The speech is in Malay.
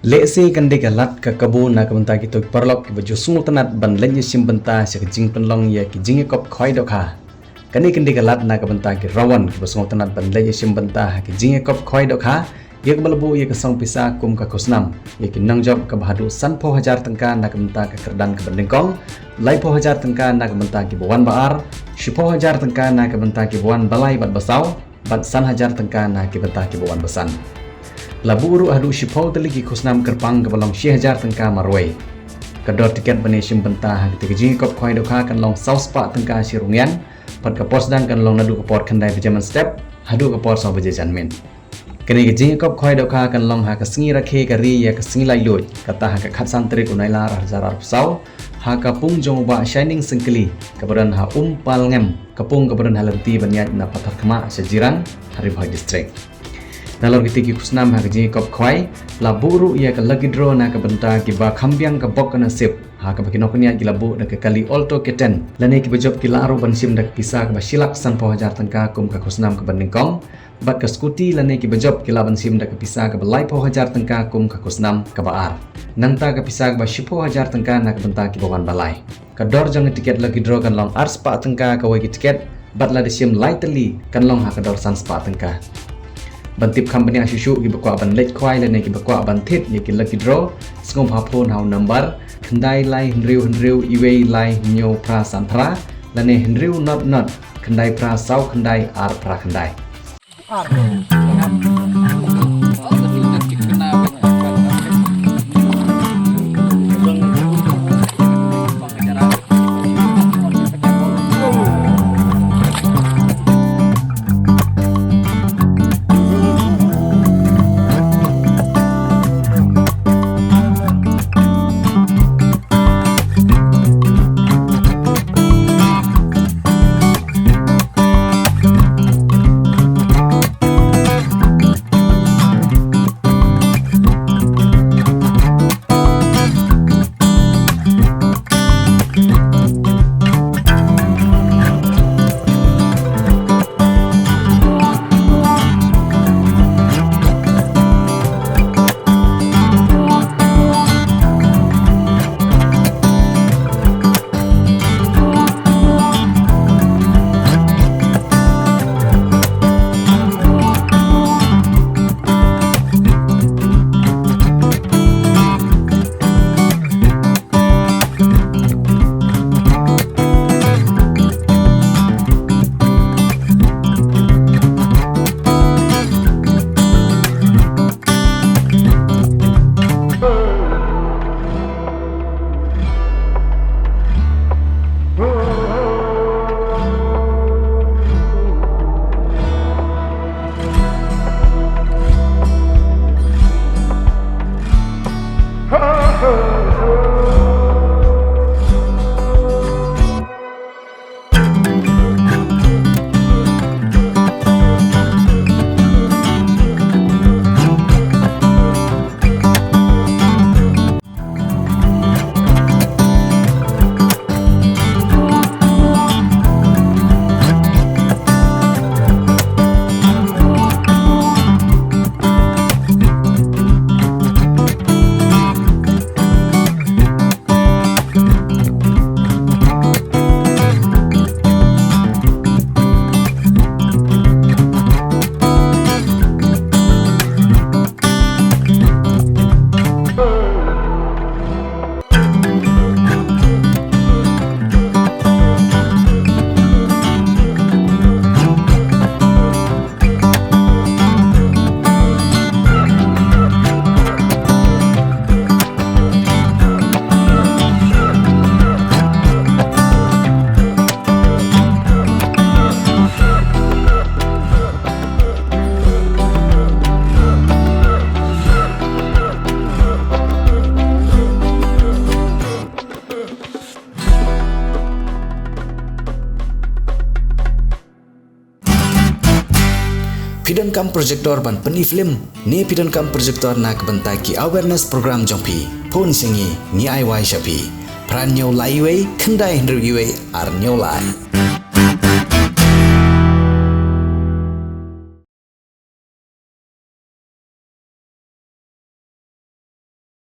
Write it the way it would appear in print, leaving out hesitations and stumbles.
Lesi kande galat ka kabu na kabanta ki tok parlok ki baju sungu tanat ban lenye sim banta se jing penlong ya ki jing kop khoi dok ha kani kande galat na kabanta ki rawan ki sungu tanat ban lenye sim banta ki jing kop khoi dok ha yak balbu ya ka song pisa kum ka kusnam ya ki nang job ka bahadu san po hajar tangka na kabanta ka kerdan ka bandengkong lai po hajar tangka na kabanta ki bawan baar shipo hajar tangka na kabanta ki bawan balai bat basau bat san hajar tangka na ki banta ki bawan basan laburu hadu shipau teliki kusnam kerpang ke balong 1000 tengka marway kedor tiket bani sim benta hak tiji kop khoi dokha kan long saus pa tengka sirungian pat ka pos dan kan long nadu ka port khandai bejaman step hadu ka port so beje janmen kini ji kop khoi dokha kan long ha ka singi rakhe ka ri ya ka singi lai loi kata ha ka khat santri unai la hajar sau ha ka pung jong ba shining singkli kabaran ha pal ngem kapung kabaran halanti banyat na pathar khama sejiran haribhai district nalor giti ki kusnam ha ji kop khoi laburu ya ka lagi dro na ka benta ki ba khambyang ka bok na sip ha ka bakino kunya ki labu na ka kali alto keten lane ki bejob ki laro bansim dak pisa ka silak san po hajar tangka kum ka kusnam ka bandingkong bat ka skuti lane ki bejob ki laban sim dak pisa ka balai po hajar tangka kum ka kusnam ka baar nanta ka pisa ka ba shipo hajar tangka na ka benta ki bawan balai ka dor jang tiket lagi dro kan long ars pa tangka ka wai ki tiket bat la disim lightly kan long ha ka dor san spa tangka bantip company asyushu ki bakwa ban late kwai le ne ki bakwa ban thit ye ki lucky draw sngom ha phone hau number khandai lai hnriu iwei lai nyo pra santhra le ne hnriu not khandai pra sau khandai ar pra khandai Pidon kam projector ban pani film ni pidon kam projector nak bentai ki awareness program jongpi phone singi ni ai wai shapi pran nyau lai wei khandai hndru iwe ar nyau lai